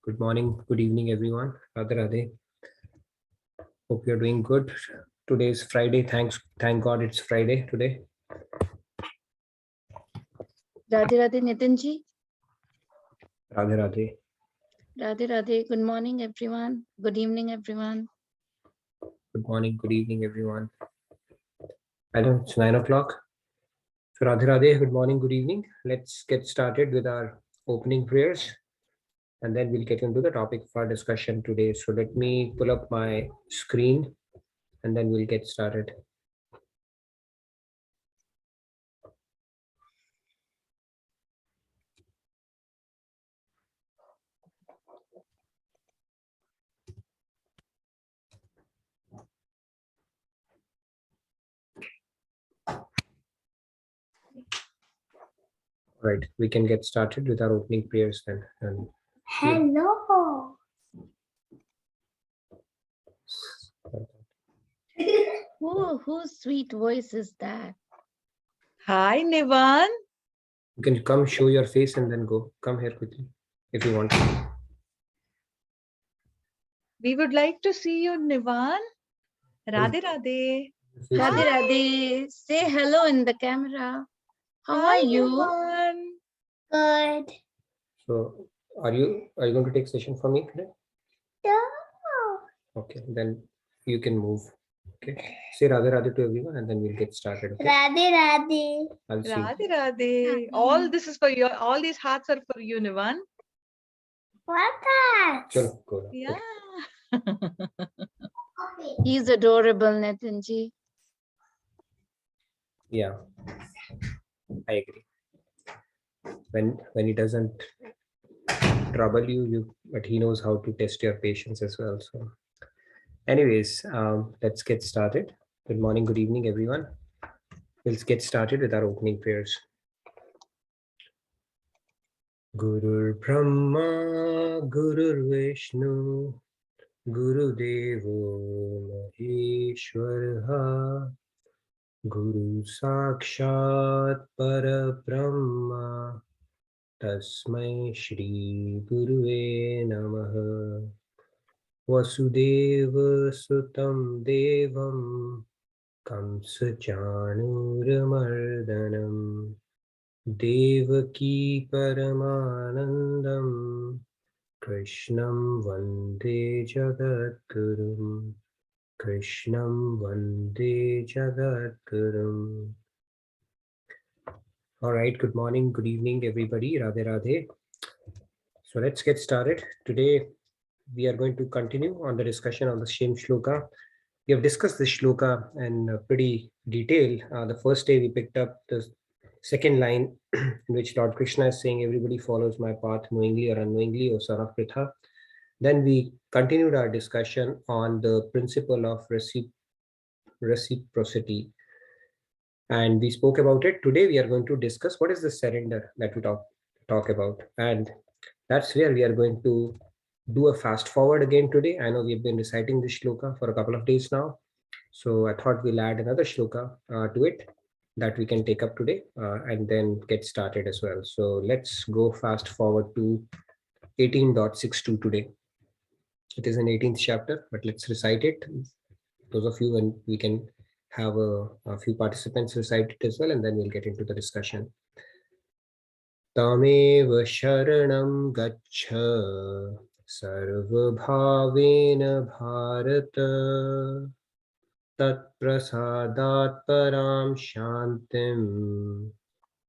Good morning, good evening, everyone. Radhe Radhe. Hope you're doing good. Today is Friday. Thank God it's Friday today. Radhe Radhe Nitin ji. Radhe Radhe. Radhe Radhe. Good morning, everyone. Good evening, everyone. Good morning, good evening, everyone. I know it's 9 o'clock. So Radhe Radhe, good morning, good evening. Let's get started with our opening prayers. And then we'll get into the topic of our discussion today. So let me pull up my screen and then we'll get started. Right, we can get started with our opening prayers then. And hello. Whose sweet voice is that? Hi, Nivan. you can come show your face and then go. Come here quickly if you want. We would like to see you, Nivan. Radhe Radhe. Radhe Radhe. Say hello in the camera. How Hi, are you? Nivan. Good. So are you going to take session for me today? No. Okay, then you can move. Okay. Say Radhe Radhe to everyone and then we'll get started. Okay? Radhe Radhe. I'll see you. Radhe Radhe. All this is for you. All these hearts are for you, Nivan. What that? Chalo, go now. Yeah. Okay. He's adorable, Nitin ji. Yeah, I agree. When he doesn't trouble you, but he knows how to test your patience as well. So anyways, let's get started. Good morning, good evening, everyone. Let's get started with our opening prayers. Gurur Brahma, Gurur Vishnu, Guru Devo Maheshwara, Guru Sakshat Parabrahma, Tasmai Shri Guruve Namaha. Vasudeva Sutam Devam Kamsa Chanuramardanam Devaki Paramanandam Krishnam Vande Jagatgurum Krishnam Vande Jagatgurum. All right, good morning, good evening, everybody. Radhe Radhe. So let's get started. Today we are going to continue on the discussion on the same shloka. We have discussed this shloka in pretty detail. The first day we picked up the second line in which Lord Krishna is saying, everybody follows my path knowingly or unknowingly, O son of Pritha. Then we continued our discussion on the principle of reciprocity. And we spoke about it. Today we are going to discuss what is the surrender that we talk about. And that's where we are going to do a fast forward again today. I know we've been reciting this shloka for a couple of days now. So I thought we'll add another shloka to it that we can take up today and then get started as well. So let's go fast forward to 18.62 today. It is an 18th chapter, but let's recite it. Those of you, and we can have a few participants recite it as well, and then we'll get into the discussion. Tamev sharanam gaccha sarvabhavena bharata tat prasadat param shantim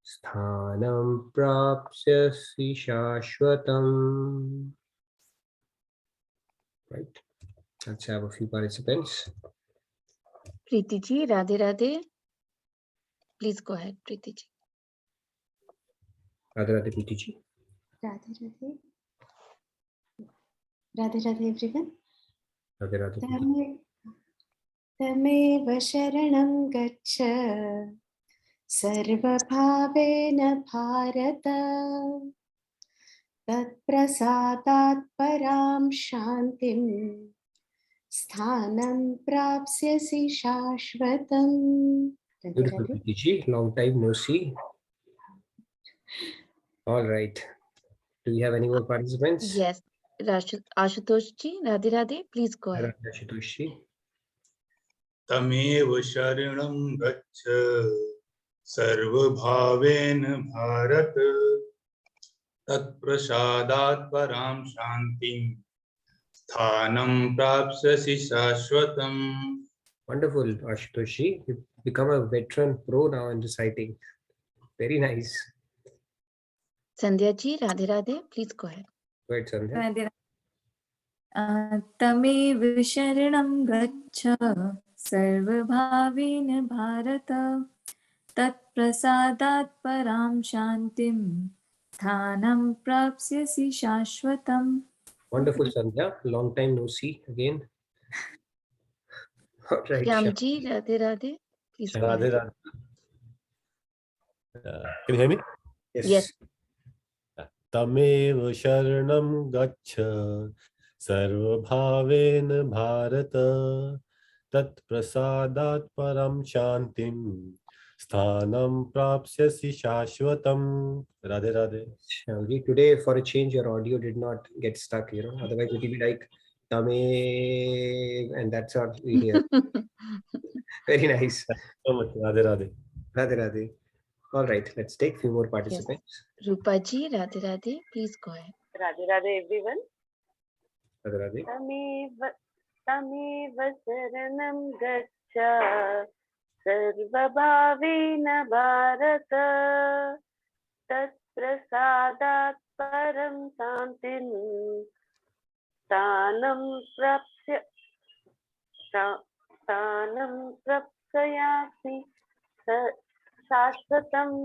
sthanam prapsyasi shashvatam. Right. Let's have a few participants. Preeti ji, Radhe Radhe. Please go ahead, Preeti ji. Radhe Radhe Preeti ji. Radhe Radhe. Radhe Radhe everyone. Radhe Radhe Preeti ji. तमेव शरणं गच्छ सर्वभावेन भारत तत्प्रसादात् परां शान्तिं स्थानं प्राप्स्यसि शाश्वतम्. Beautiful Preeti ji. Long time no see. All right. Do we have any more participants? Yes. Ashutosh ji, Radhe Radhe, please go ahead. Ashutosh ji. तमेव शरणं गच्छ सर्वभावेन भारत तत्प्रसादात् परां शान्तिं स्थानं प्राप्स्यसि शाश्वतम्. Wonderful, Ashutosh ji. You've become a veteran pro now in reciting. Very nice. Sandhya ji, Radhe Radhe, please go ahead. Go ahead, Sandhya. तमेव शरणं गच्छ सर्वभावेन भारत तत्प्रसादात् परां शान्तिं स्थानं प्राप्स्यसि शाश्वतम्. Wonderful, Sandhya. Long time no see again. All right, Shyam Shyam. ji, Radhe Radhe, please go Radhe ahead. Radhe. Can you hear me? Yes. तमेव शरणं गच्छ सर्वभावेन भारत तत्प्रसादात् परं शान्तिं स्थानं प्राप्स्यसि शाश्वतम्. Radhe Radhe. Shyam ji, today for a change your audio did not get stuck, otherwise it will be like Tame, and that's all we hear. Very nice. So much. Radhe Radhe. Radhe Radhe. All right, let's take few more participants. Rupa ji, Radhe Radhe, please go ahead. Radhe Radhe everyone. Radhe Radhe. तमेव शरणं गच्छ सर्वभावेन भारत तत्प्रसादात् परं शान्तिं स्थानं प्राप्स्यसि शाश्वतम्.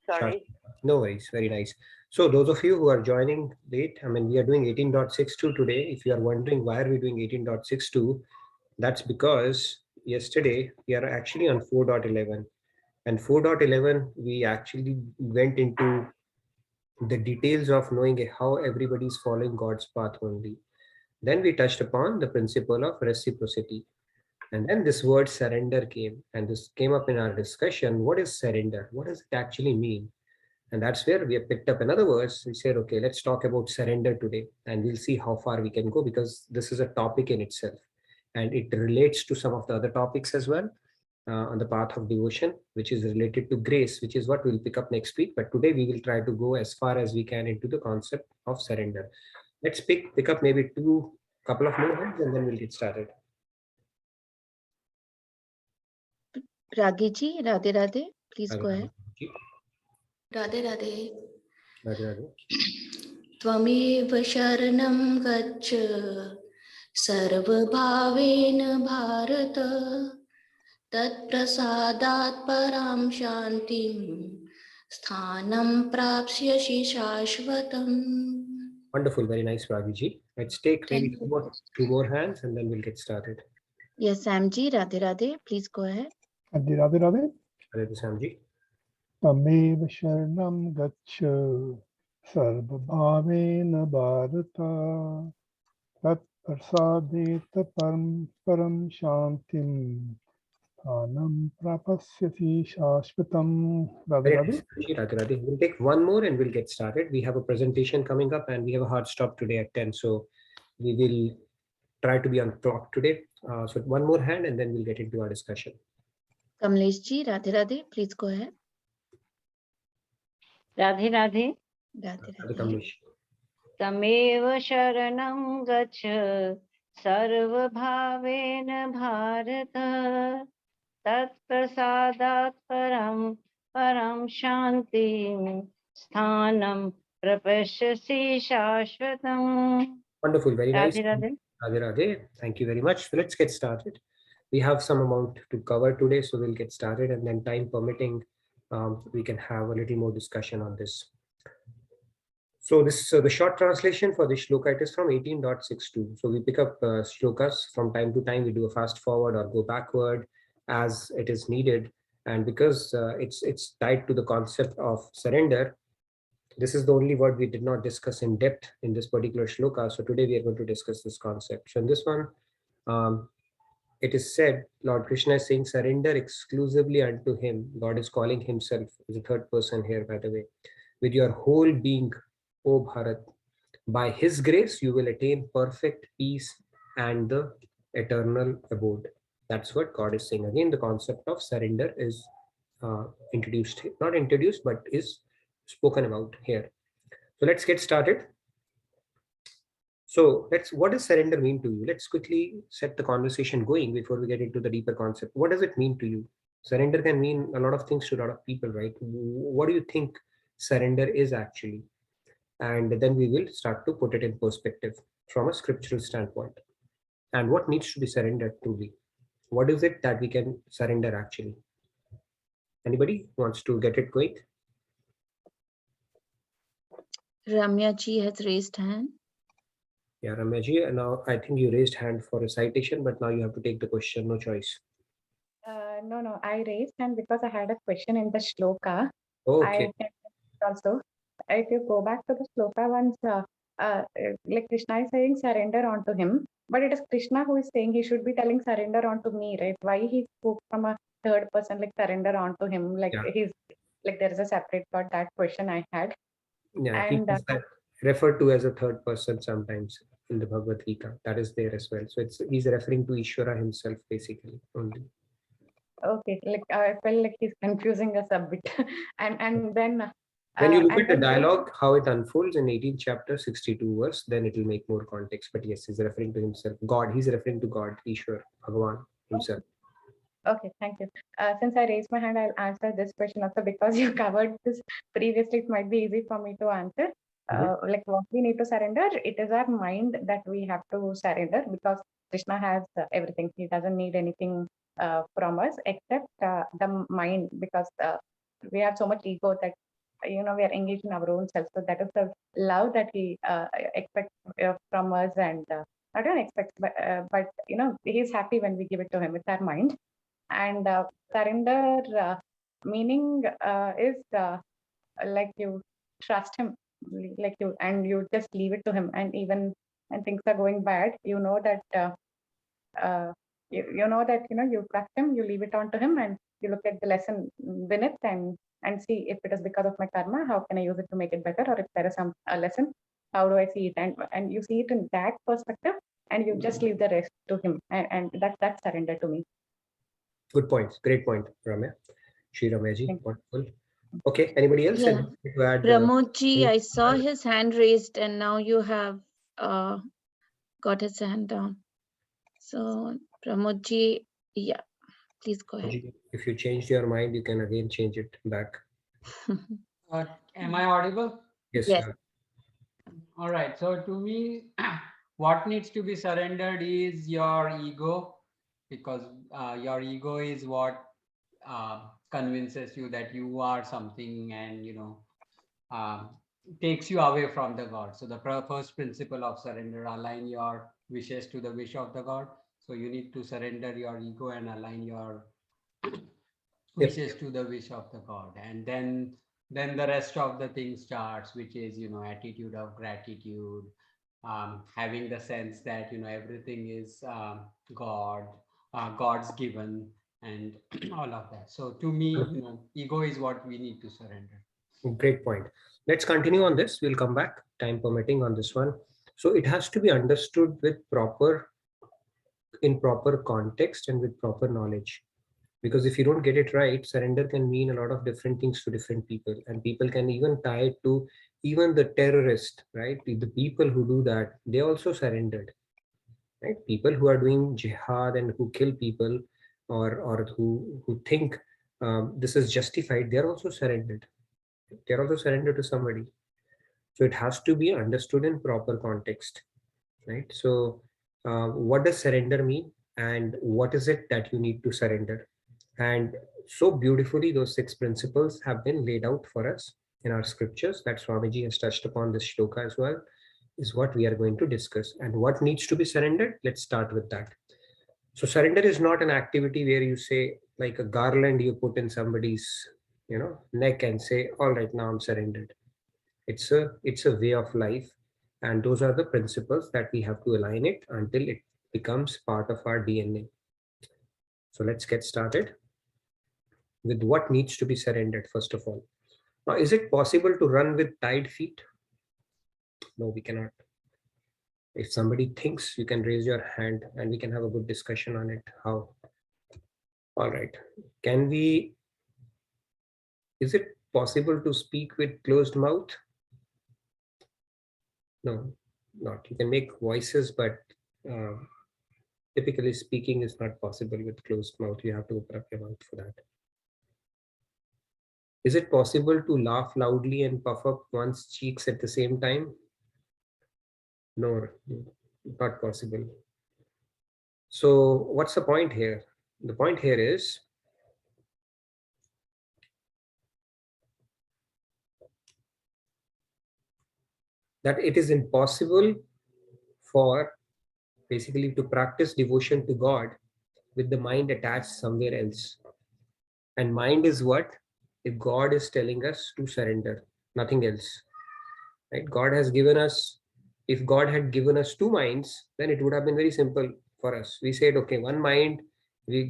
Sorry. No worries, very nice. So those of you who are joining late, we are doing 18.62 today. If you are wondering why are we doing 18.62, that's because yesterday we are actually on 4.11, and 4.11 we actually went into the details of knowing how everybody is following God's path only. Then we touched upon the principle of reciprocity. And then this word surrender came, and this came up in our discussion. What is surrender? What does it actually mean? And that's where we have picked up another verse. We said, okay, let's talk about surrender today, and we'll see how far we can go, because this is a topic in itself, and it relates to some of the other topics as well on the path of devotion, which is related to grace, which is what we'll pick up next week. But today we will try to go as far as we can into the concept of surrender. Let's pick up maybe couple of more hands, and then we'll get started. Ragi ji, Radhe Radhe, please go ahead. Radhe Radhe. Radhe Radhe. Tvamev sharanam gaccha sarvabhaven bharata tat prasadat param shantim sthanam prapsyasi shashvatam. Wonderful, very nice, Ragi ji. Let's take maybe two more hands, and then we'll get started. Yes, Sam ji, Radhe Radhe, please go ahead. Radhe Radhe. Radhe Sam ji. Tamev sharanam gaccha sarvabhavena bharata tat prasadeta param shantim sthanam prapasyati shashvatam. Radhe Radhe. Radhe Radhe. We'll take one more and we'll get started. We have a presentation coming up, and we have a hard stop today at 10. So we will try to be on clock today. So one more hand, and then we'll get into our discussion. Kamlesh ji, Radhe Radhe, please go ahead. Radhe Radhe. Radhe Radhe Radhe. Kamlesh. तमेव शरणं गच्छ सर्वभावेन भारत तत्प्रसादात् परं शान्तिं स्थानं प्रपश्यसि शाश्वतम्. Wonderful, very nice. Radhe Radhe. Radhe Radhe. Thank you very much. So let's get started. We have some amount to cover today, so we'll get started, and then time permitting, we can have a little more discussion on this. So this the short translation for this shloka, it is from 18.62. So we pick up shlokas from time to time. We do a fast forward or go backward as it is needed. And because it's tied to the concept of surrender, this is the only word we did not discuss in depth in this particular shloka. So today we are going to discuss this concept. So in this one, it is said, Lord Krishna is saying, surrender exclusively unto him. God is calling himself as a third person here, by the way, with your whole being, O Bharat. By his grace, you will attain perfect peace and the eternal abode. That's what God is saying. Again, the concept of surrender is introduced, not introduced, but is spoken about here. So let's get started. So what does surrender mean to you? Let's quickly set the conversation going before we get into the deeper concept. What does it mean to you? Surrender can mean a lot of things to a lot of people, right? What do you think surrender is actually? And then we will start to put it in perspective from a scriptural standpoint. And what needs to be surrendered truly? What is it that we can surrender actually? Anybody wants to get it going? Ramya ji has raised hand. Yeah, Ramya ji, now I think you raised hand for a citation, but now you have to take the question, no choice. No, I raised hand because I had a question in the shloka. Okay. I also, if you go back to the shloka once, like Krishna is saying surrender onto him, but it is Krishna who is saying he should be telling surrender onto me, right? Why he spoke from a third person, like surrender onto him, like Yeah. he's like there is a separate thought. That question I had. Yeah, And referred to as a third person sometimes in the Bhagavad Gita. That is there as well. So he's referring to Ishvara himself basically only. okay, like I felt like he's confusing us a bit, and then When you look and at the then dialogue, how it unfolds in 18th chapter, 62 verse, then it will make more context. But yes, he's referring to himself. God, he's referring to God, Ishwar, Bhagavan himself. Okay, thank you. Since I raised my hand, I'll answer this question also because you covered this previously. It might be easy for me to answer. Like what we need to surrender, it is our mind that we have to surrender because Krishna has everything. He doesn't need anything from us except the mind because we have so much ego that we are engaged in our own self. So that is the love that he expects from us, and I don't expect, but he's happy when we give it to him. It's our mind. And surrender meaning is like you trust him, like you just leave it to him, and even when things are going bad, you know that you trust him, you leave it on to him, and you look at the lesson within it and see if it is because of my karma, how can I use it to make it better, or if there is a lesson, how do I see it, and you see it in that perspective, and you just leave the rest to him, and that's surrender to me. Good point. Great point, Ramya. Shri Ramyaji, wonderful. Okay, anybody else? Yeah. To add, Pramod ji, I saw his hand raised and now you have got his hand down. So Pramod ji, yeah, please go ahead. if you changed your mind, you can again change it back. Am I audible? Yes. Yes. All right. So to me, what needs to be surrendered is your ego, because your ego is what convinces you that you are something, and takes you away from the God. So the first principle of surrender: align your wishes to the wish of the God. So you need to surrender your ego and align your wishes to the wish of the God, and then the rest of the thing starts, which is attitude of gratitude, having the sense that everything is God's given, and all of that. So to me, ego is what we need to surrender. Great point. Let's continue on this. We'll come back, time permitting, on this one. So it has to be understood in proper context and with proper knowledge. Because if you don't get it right, surrender can mean a lot of different things to different people, and people can even tie it to even the terrorist, right? The people who do that, they also surrendered, right? People who are doing jihad and who kill people, or who think this is justified, they're also surrendered. They're also surrendered to somebody. So it has to be understood in proper context, right? So what does surrender mean, and what is it that you need to surrender? And so beautifully, those 6 principles have been laid out for us in our scriptures that Swamiji has touched upon this shloka as well, is what we are going to discuss. And what needs to be surrendered? Let's start with that. So surrender is not an activity where you say, like a garland you put in somebody's neck and say, all right, now I'm surrendered. It's a way of life, and those are the principles that we have to align it until it becomes part of our DNA. So let's get started with what needs to be surrendered first of all. Now, is it possible to run with tied feet? No, we cannot. If somebody thinks, you can raise your hand and we can have a good discussion on it. How? All right. Can we, is it possible to speak with closed mouth? No, not. You can make voices, but typically speaking is not possible with closed mouth. You have to open up your mouth for that. Is it possible to laugh loudly and puff up one's cheeks at the same time? No, not possible. So what's the point here? The point here is that it is impossible for basically to practice devotion to God with the mind attached somewhere else. And mind is what? If God is telling us to surrender, nothing else. Right? God has given us, if God had given us two minds, then it would have been very simple for us. We said, okay, one mind,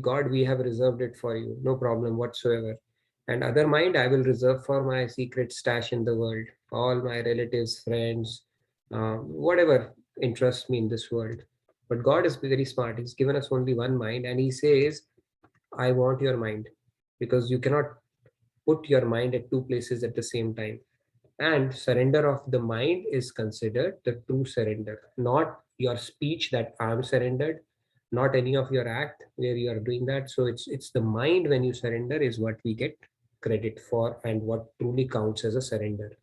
God, we have reserved it for you, no problem whatsoever. And other mind, I will reserve for my secret stash in the world, all my relatives, friends, whatever interests me in this world. But God is very smart. He's given us only one mind, and he says, I want your mind, because you cannot put your mind at two places at the same time. And surrender of the mind is considered the true surrender, not your speech that I'm surrendered, not any of your act where you are doing that. So it's the mind when you surrender is what we get credit for and what truly counts as a surrender.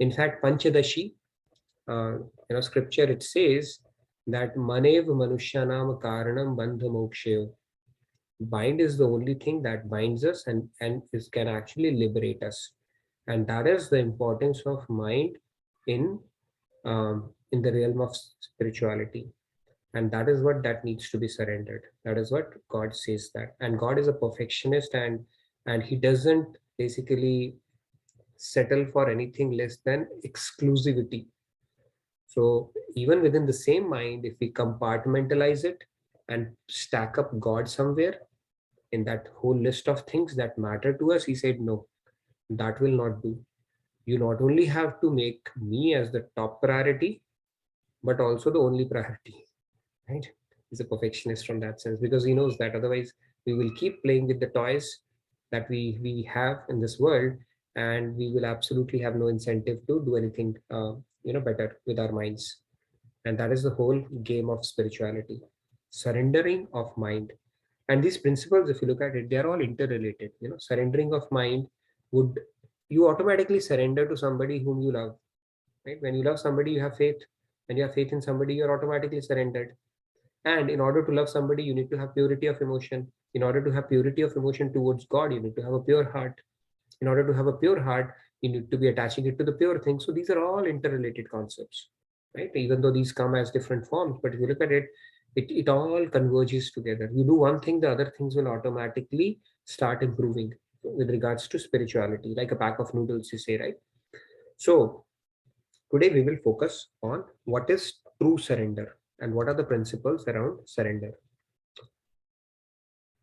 In fact, Panchadashi, scripture, it says that Manev Manushyanam Karanam Bandha Mokshayo. Bind is the only thing that binds us and can actually liberate us. And that is the importance of mind in the realm of spirituality. And that is what that needs to be surrendered. That is what God says that. And God is a perfectionist, and he doesn't basically settle for anything less than exclusivity. So even within the same mind, if we compartmentalize it and stack up God somewhere in that whole list of things that matter to us, he said, no, that will not do. You not only have to make me as the top priority, but also the only priority, right? He's a perfectionist from that sense, because he knows that otherwise we will keep playing with the toys that we have in this world, and we will absolutely have no incentive to do anything better with our minds. And that is the whole game of spirituality, surrendering of mind. And these principles, if you look at it, they're all interrelated. Surrendering of mind would, you automatically surrender to somebody whom you love, right? When you love somebody, you have faith. When you have faith in somebody, you're automatically surrendered. And in order to love somebody, you need to have purity of emotion. In order to have purity of emotion towards God, you need to have a pure heart. In order to have a pure heart, you need to be attaching it to the pure thing. So these are all interrelated concepts, right? Even though these come as different forms, but if you look at it, it all converges together. You do one thing, the other things will automatically start improving with regards to spirituality, like a pack of noodles, you say, right? So today we will focus on what is true surrender and what are the principles around surrender.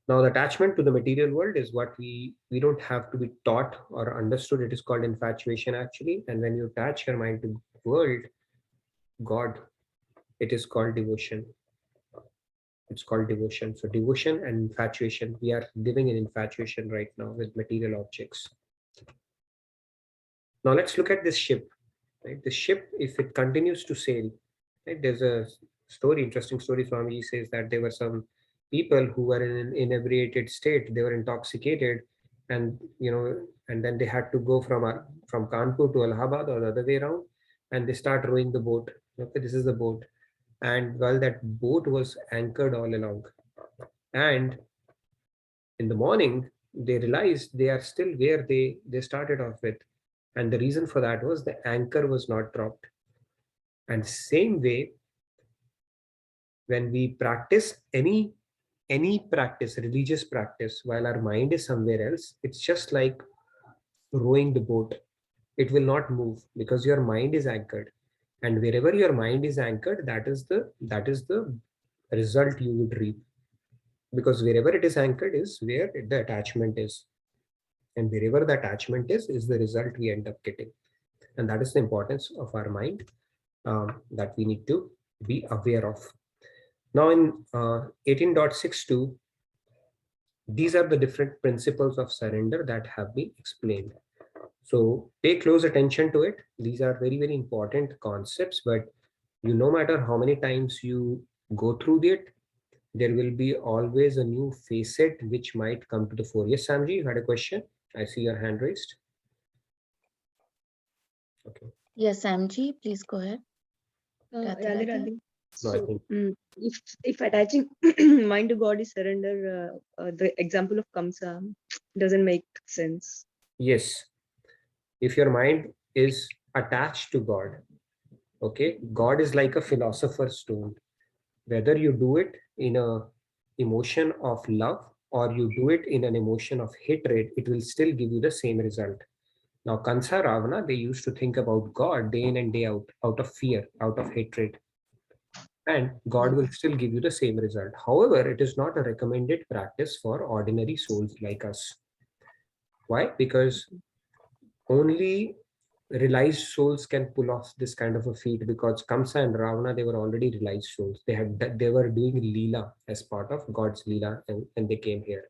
Now, the attachment to the material world is what we don't have to be taught or understood. It is called infatuation, actually. And when you attach your mind to the world, God, it is called devotion. It's called devotion. So devotion and infatuation, we are living in infatuation right now with material objects. Now let's look at this ship, right? The ship, if it continues to sail, right? There's a story, interesting story. Swamiji says that there were some people who were in an inebriated state. They were intoxicated, and and then they had to go from Kanpur to Allahabad or the other way around, and they start rowing the boat. Okay, this is the boat. And while that boat was anchored all along, and in the morning they realized they are still where they started off with, and the reason for that was the anchor was not dropped. And same way, when we practice any practice, religious practice, while our mind is somewhere else, it's just like rowing the boat. It will not move because your mind is anchored. And wherever your mind is anchored, that is the result you would reap. Because wherever it is anchored is where the attachment is. And wherever the attachment is the result we end up getting. And that is the importance of our mind. that we need to be aware of. Now in 18.62, these are the different principles of surrender that have been explained. So pay close attention to it. These are very, very important concepts, but no matter how many times you go through it, there will be always a new facet which might come to the fore. Yes, Samji, you had a question? I see your hand raised. Okay. Yes, Samji, please go ahead. Radhe, Radhe, Radhe. Radhe. No, I So, think if attaching mind to God is surrender, the example of Kamsa doesn't make sense. yes. If your mind is attached to God, okay, God is like a philosopher's stone. Whether you do it in a emotion of love or you do it in an emotion of hatred, it will still give you the same result. Now, Kansa, Ravana, they used to think about God day in and day out of fear, out of hatred. And God will still give you the same result. However, it is not a recommended practice for ordinary souls like us. Why? Because only realized souls can pull off this kind of a feat, because Kamsa and Ravana, they were already realized souls. They were doing Leela as part of God's Leela, and they came here.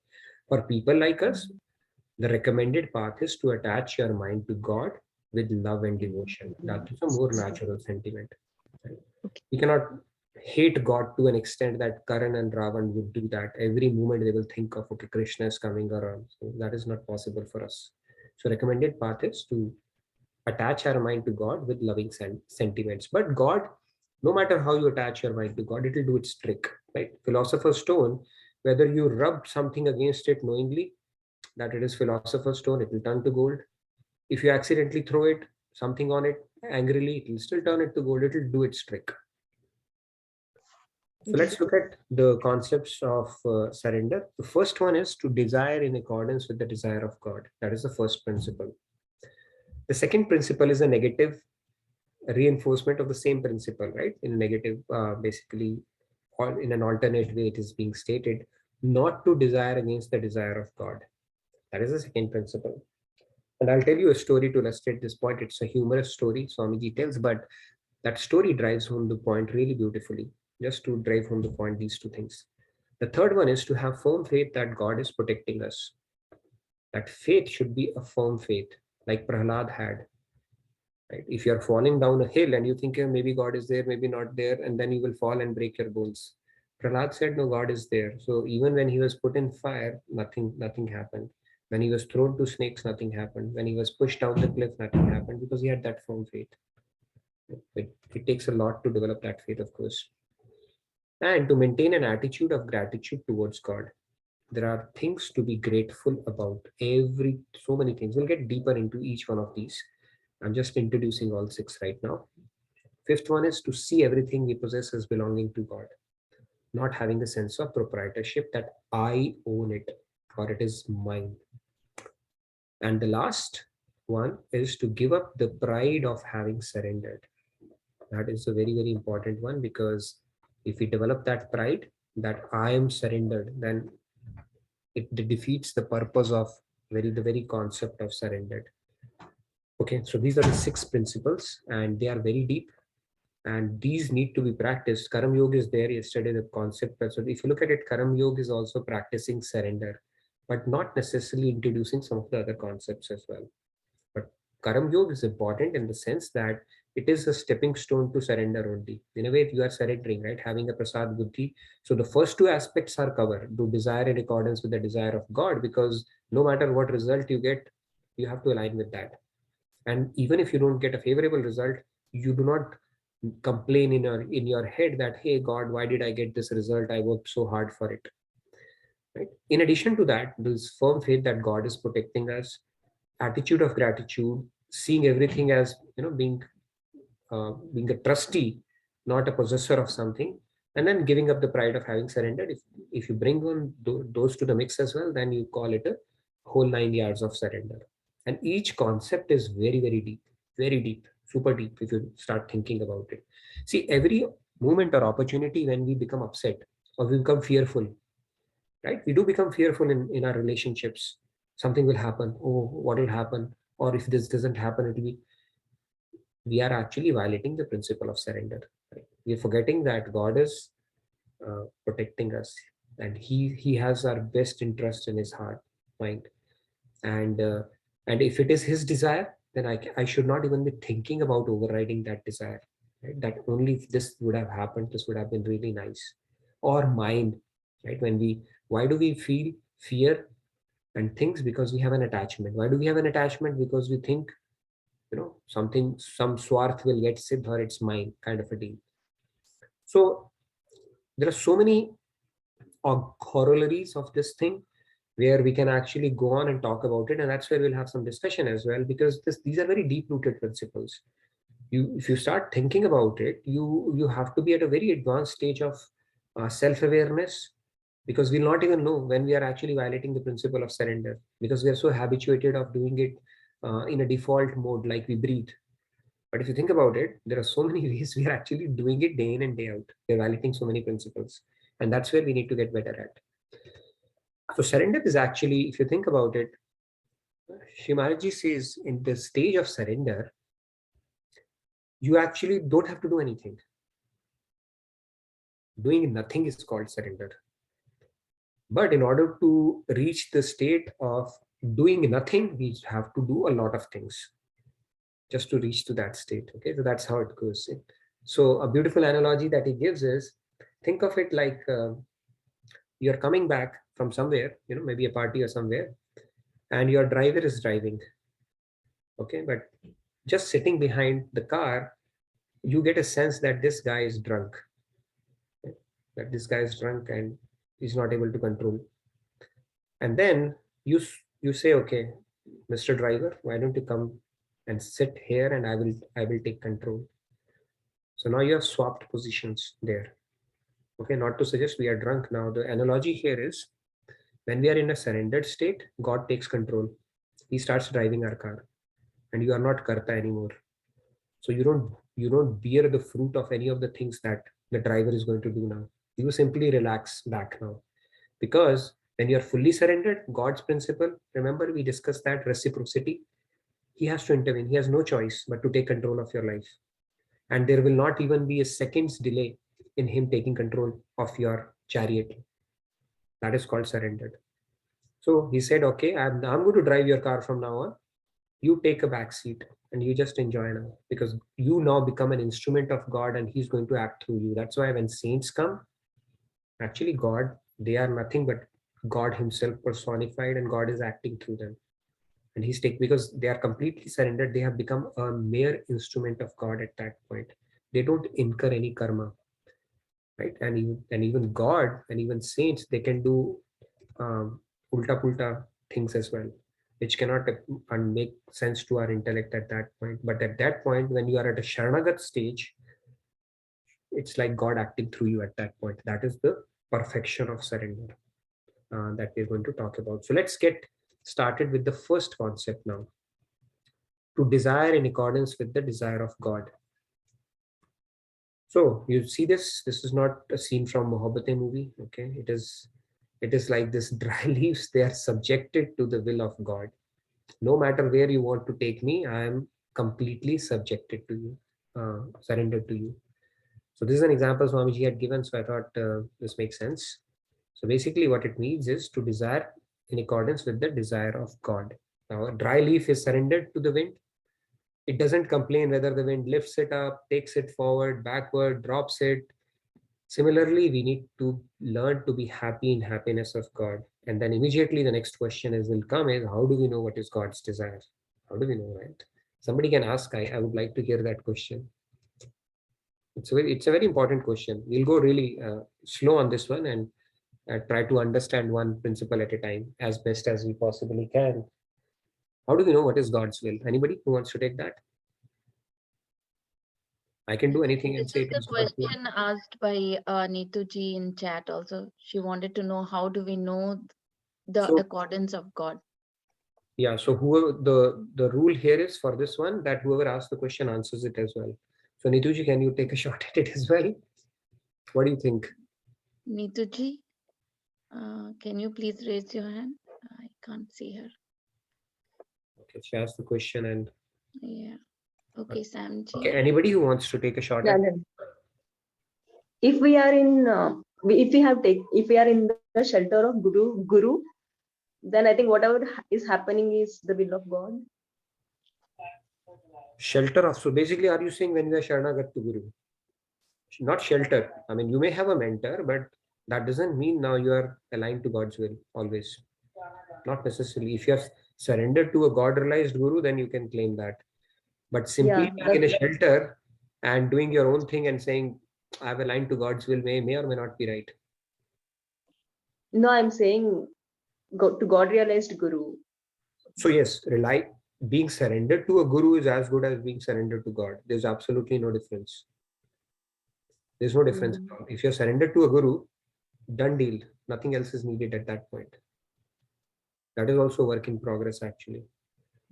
For people like us, the recommended path is to attach your mind to God with love and devotion. That is a more natural sentiment. Right? You cannot hate God to an extent that Karan and Ravan would do that. Every moment they will think of, okay, Krishna is coming around. So that is not possible for us. So recommended path is to attach our mind to God with loving sentiments. But God, no matter how you attach your mind to God, it will do its trick, right? Philosopher's stone, whether you rub something against it knowingly that it is philosopher's stone, it will turn to gold. If you accidentally throw it, something on it angrily, it will still turn it to gold. It will do its trick. So let's look at the concepts of surrender. The first one is to desire in accordance with the desire of God. That is the first principle. The second principle is a negative reinforcement of the same principle, right? In negative, basically, or in an alternate way, it is being stated, not to desire against the desire of God. That is the second principle. And I'll tell you a story to illustrate this point. It's a humorous story, Swamiji tells, but that story drives home the point really beautifully. Just to drive home the point, these two things. The third one is to have firm faith that God is protecting us. That faith should be a firm faith, like Prahlad had. Right? If you're falling down a hill and you think maybe God is there, maybe not there, and then you will fall and break your bones. Prahlad said, no, God is there. So even when he was put in fire, nothing happened. When he was thrown to snakes, nothing happened. When he was pushed down the cliff, nothing happened, because he had that firm faith. It takes a lot to develop that faith, of course. And to maintain an attitude of gratitude towards God. There are things to be grateful about. So many things. We'll get deeper into each one of these. I'm just introducing all 6 right now. Fifth one is to see everything we possess as belonging to God. Not having a sense of proprietorship that I own it or it is mine. And the last one is to give up the pride of having surrendered. That is a very, very important one, because if we develop that pride that I am surrendered, then it defeats the purpose of the very concept of surrendered. Okay, so these are the 6 principles and they are very deep and these need to be practiced. Karam Yoga is there yesterday, the concept. So if you look at it, Karam Yoga is also practicing surrender, but not necessarily introducing some of the other concepts as well. But Karam Yoga is important in the sense that it is a stepping stone to surrender only. In a way, you are surrendering, right? Having a prasad buddhi. So the first 2 aspects are covered. Do desire in accordance with the desire of God, because no matter what result you get, you have to align with that. And even if you don't get a favorable result, you do not complain in your head that, hey God, why did I get this result? I worked so hard for it. Right? In addition to that, this firm faith that God is protecting us, attitude of gratitude, seeing everything as being a trustee, not a possessor of something, and then giving up the pride of having surrendered. If you bring on those to the mix as well, then you call it a whole 9 yards of surrender. And each concept is very, very deep, super deep if you start thinking about it. See, every moment or opportunity when we become upset or we become fearful, right? We do become fearful in our relationships. Something will happen. Oh, what will happen? Or if this doesn't happen, it will be. we are actually violating the principle of surrender. Right? We're forgetting that God is protecting us, and He has our best interest in His heart, mind, and if it is His desire, then I should not even be thinking about overriding that desire. Right? That only if this would have happened, this would have been really nice. Or mind, right? Why do we feel fear and things? Because we have an attachment. Why do we have an attachment? Because we think, some swarth will get siddh, or it's mine, kind of a deal. So there are so many corollaries of this thing where we can actually go on and talk about it, and that's where we'll have some discussion as well, because these are very deep rooted principles. If you start thinking about it, you have to be at a very advanced stage of self-awareness, because we'll not even know when we are actually violating the principle of surrender, because we are so habituated of doing it in a default mode, like we breathe. But if you think about it, there are so many ways we are actually doing it day in and day out. We're violating so many principles, and that's where we need to get better at. So surrender is actually, if you think about it, Shimaraji says in the stage of surrender, you actually don't have to do anything. Doing nothing is called surrender. But in order to reach the state of doing nothing, we have to do a lot of things just to reach to that state. Okay, so that's how it goes. So a beautiful analogy that he gives is, think of it like you're coming back from somewhere, maybe a party or somewhere, and your driver is driving. Okay, but just sitting behind the car, you get a sense that this guy is drunk. Okay? That this guy is drunk and he's not able to control. And then you say, okay, Mr. Driver, why don't you come and sit here, and I will take control. So now you have swapped positions there. Okay, not to suggest we are drunk now. The analogy here is, when we are in a surrendered state, God takes control. He starts driving our car, and you are not karta anymore. So you don't bear the fruit of any of the things that the driver is going to do now. You simply relax back now, because when you are fully surrendered, God's principle, remember we discussed that reciprocity, He has to intervene. He has no choice but to take control of your life. And there will not even be a second's delay in Him taking control of your chariot. That is called surrendered. So He said, okay, I'm going to drive your car from now on. You take a back seat and you just enjoy now, because you now become an instrument of God, and He's going to act through you. That's why when saints come, actually God, they are nothing but God Himself personified, and God is acting through them. And because they are completely surrendered, they have become a mere instrument of God at that point. They don't incur any karma, right? And even God and even saints, they can do ulta pulta things as well, which cannot make sense to our intellect at that point. But at that point, when you are at a Sharanagat stage, it's like God acting through you at that point. That is the perfection of surrender that we're going to talk about. So let's get started with the first concept now. To desire in accordance with the desire of God. So you see this is not a scene from Mohabbatein movie. Okay, it is like this dry leaves. They are subjected to the will of God. No matter where you want to take me, I am completely subjected to you, surrendered to you. So this is an example Swamiji had given, so I thought this makes sense. So basically what it means is to desire in accordance with the desire of God. Now a dry leaf is surrendered to the wind. It doesn't complain whether the wind lifts it up, takes it forward, backward, drops it. Similarly, we need to learn to be happy in happiness of God. And then immediately the next question will come is, how do we know what is God's desire? How do we know, right? Somebody can ask, I would like to hear that question. It's a very important question. We'll go really slow on this one and try to understand one principle at a time as best as we possibly can. How do we know what is God's will? Anybody who wants to take that? I can do anything and This say is it the is God's will. question asked by Neetuji in chat also. She wanted to know, how do we know the accordance of God? Yeah, so whoever the rule here is for this one, that whoever asks the question answers it as well. So Neetuji, can you take a shot at it as well? What do you think? Neetuji, can you please raise your hand? I can't see her. Okay, she asked the question and... Yeah. Okay, Samji. Okay, anybody who wants to take a shot Yeah, at then. If we are in, if we are in the shelter of Guru, then I think whatever is happening is the will of God. shelter of, so basically, are you saying when we are Sharanagat to Guru? Not shelter. I mean, you may have a mentor, but that doesn't mean now you are aligned to God's will always. Not necessarily. If you have surrendered to a God realized Guru, then you can claim that. But simply Yeah, being in a shelter and doing your own thing and saying, I've aligned to God's will may or may not be right. No, I'm saying go to God realized Guru. So yes, being surrendered to a Guru is as good as being surrendered to God. There's absolutely no difference. There's no difference. If you're surrendered to a Guru, done deal. Nothing else is needed at that point. That is also work in progress, actually.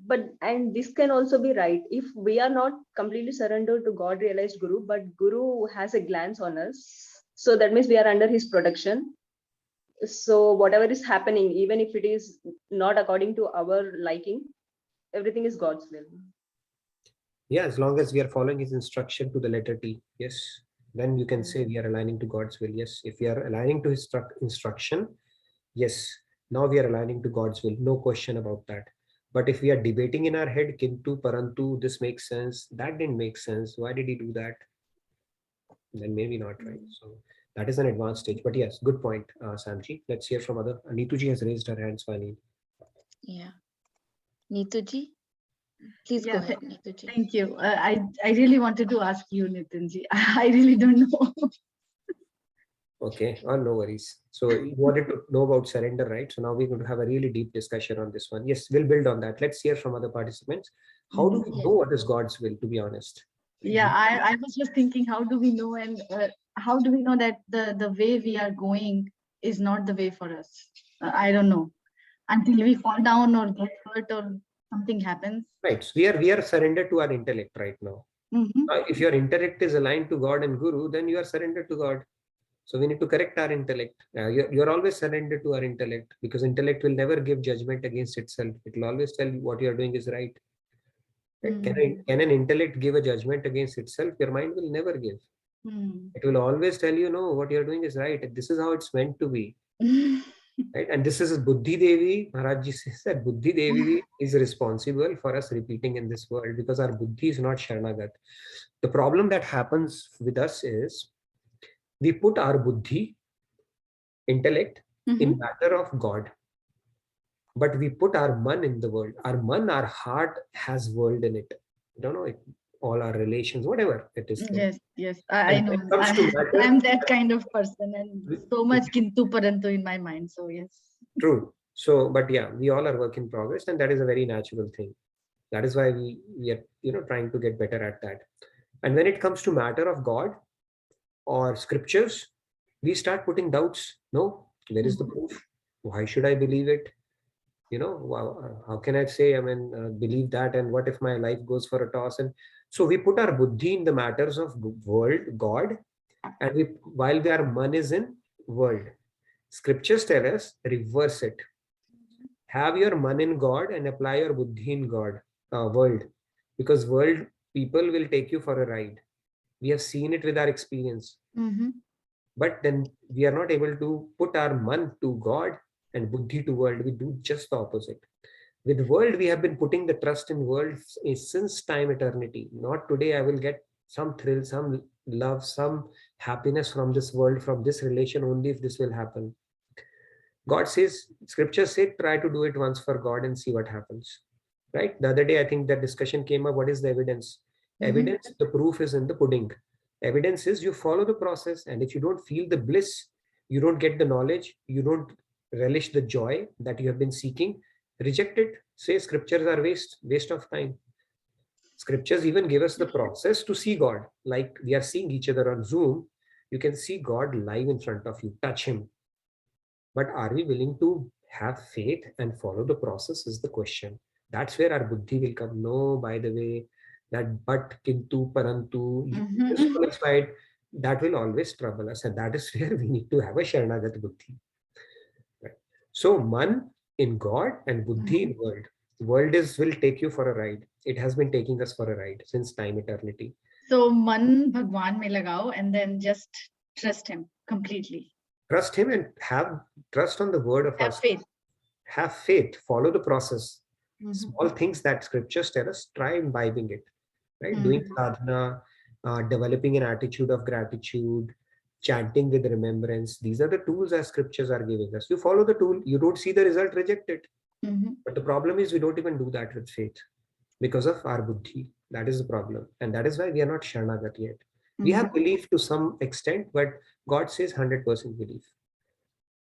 But and this can also be right if we are not completely surrendered to God realized Guru, but Guru has a glance on us. So that means we are under his protection. So whatever is happening, even if it is not according to our liking, everything is God's will. Yeah, as long as we are following his instruction to the letter T, yes, then you can say we are aligning to God's will. Yes, if we are aligning to his instruction, yes, now we are aligning to God's will. No question about that. But if we are debating in our head, Kintu, Parantu, this makes sense, that didn't make sense, why did he do that? Then maybe not, right? So that is an advanced stage. But yes, good point, Samji. Let's hear from other. Neetuji has raised her hand, so I need. Yeah. Neetuji, please go ahead, Neetuji. Thank you. I really wanted to ask you, Nitinji. I really don't know. Okay, no worries. So you wanted to know about surrender, right? So now we're going to have a really deep discussion on this one. Yes, we'll build on that. Let's hear from other participants. How do we know what is God's will, to be honest? Yeah, I was just thinking, how do we know, and how do we know that the way we are going is not the way for us? I don't know. Until we fall down or get hurt or something happens. Right. So we are surrendered to our intellect right now. If your intellect is aligned to God and Guru, then you are surrendered to God. So we need to correct our intellect. You're always surrendered to our intellect, because intellect will never give judgment against itself. It will always tell you what you're doing is right. Can an intellect give a judgment against itself? Your mind will never give. It will always tell you, no, what you're doing is right. This is how it's meant to be. Right? And this is Buddhi Devi. Maharaj Ji says that Buddhi Devi is responsible for us repeating in this world, because our Buddhi is not Sharanagat. The problem that happens with us is we put our Buddhi, intellect, in matter of God. But we put our man in the world. Our heart has world in it. I don't know, all our relations, whatever it is. Yes, I know. I'm that kind of person, and so much Kintu Parantu in my mind. So yes. True. So, but yeah, we all are work in progress, and that is a very natural thing. That is why we are trying to get better at that. And when it comes to matter of God or scriptures, we start putting doubts. No, where is the proof? Why should I believe it? How can I say, believe that, and what if my life goes for a toss? And so we put our buddhi in the matters of world, God, and while our man is in world. Scriptures tell us, reverse it. Have your man in God and apply your buddhi in God, world, because world people will take you for a ride. We have seen it with our experience. But then we are not able to put our man to God and buddhi to world. We do just the opposite. With world, we have been putting the trust in world since time eternity. Not today I will get some thrill, some love, some happiness from this world, from this relation, only if this will happen. God says, scriptures say, try to do it once for God and see what happens. Right? The other day, I think that discussion came up. What is the evidence? Evidence, the proof is in the pudding. Evidence is you follow the process, and if you don't feel the bliss, you don't get the knowledge, you don't relish the joy that you have been seeking, reject it. Say scriptures are waste of time. Scriptures even give us the process to see God. Like we are seeing each other on Zoom, you can see God live in front of you, touch him. But are we willing to have faith and follow the process is the question. That's where our buddhi will come. No, by the way, that but, kintu, parantu, disqualified, that will always trouble us. And that is where we need to have a Sharanagat buddhi. Right? So man in God and buddhi in world. World will take you for a ride. It has been taking us for a ride since time eternity. So man Bhagwan mein lagao and then just trust him completely. Trust him and have trust on the word of Have us. faith. Have faith. Follow the process. Mhm. Small things that scriptures tell us, try imbibing it. Right? Doing Mhm. sadhana, developing an attitude of gratitude, chanting with remembrance. These are the tools as scriptures are giving us. You follow the tool, you don't see the result, reject it. Mhm. But the problem is we don't even do that with faith because of our buddhi. That is the problem. And that is why we are not Sharanagat yet. We have belief to some extent, but God says 100% belief.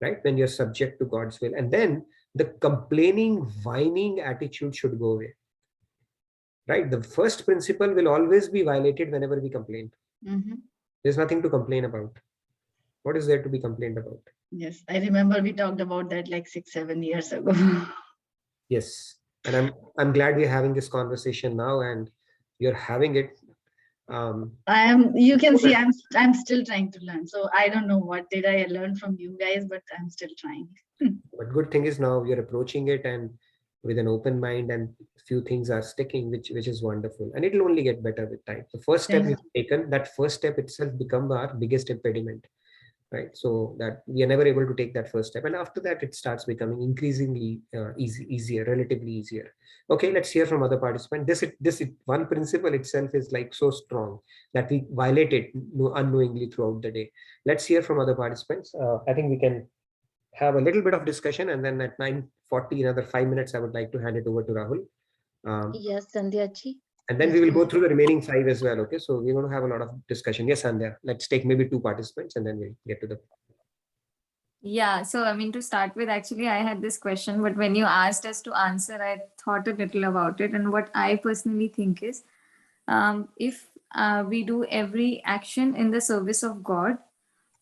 Right? When you're subject to God's will. And then the complaining, whining attitude should go away. Right? The first principle will always be violated whenever we complain. Mhm. There's nothing to complain about. What is there to be complained about? Yes, I remember we talked about that like 6-7 years ago. Yes. And I'm glad we're having this conversation now and you're having it. You can see I'm still trying to learn. So I don't know what did I learn from you guys, but I'm still trying. But good thing is now we are approaching it and with an open mind, and few things are sticking, which is wonderful. And it'll only get better with time. The first step Thank we've taken, that first step itself become our biggest impediment. Right, so that we are never able to take that first step, and after that it starts becoming increasingly easier, relatively easier. Okay, let's hear from other participants. This one principle itself is like so strong that we violate it unknowingly throughout the day. Let's hear from other participants. I think we can have a little bit of discussion, and then at 9:40, another 5 minutes, I would like to hand it over to Rahul. Yes, Sandhya ji. And then we will go through the remaining 5 as well. Okay, so we're going to have a lot of discussion. Yes, Sandhya, let's take maybe 2 participants and then we'll get to the. Yeah, so I mean, to start with, actually, I had this question, but when you asked us to answer, I thought a little about it. And what I personally think is, if we do every action in the service of God,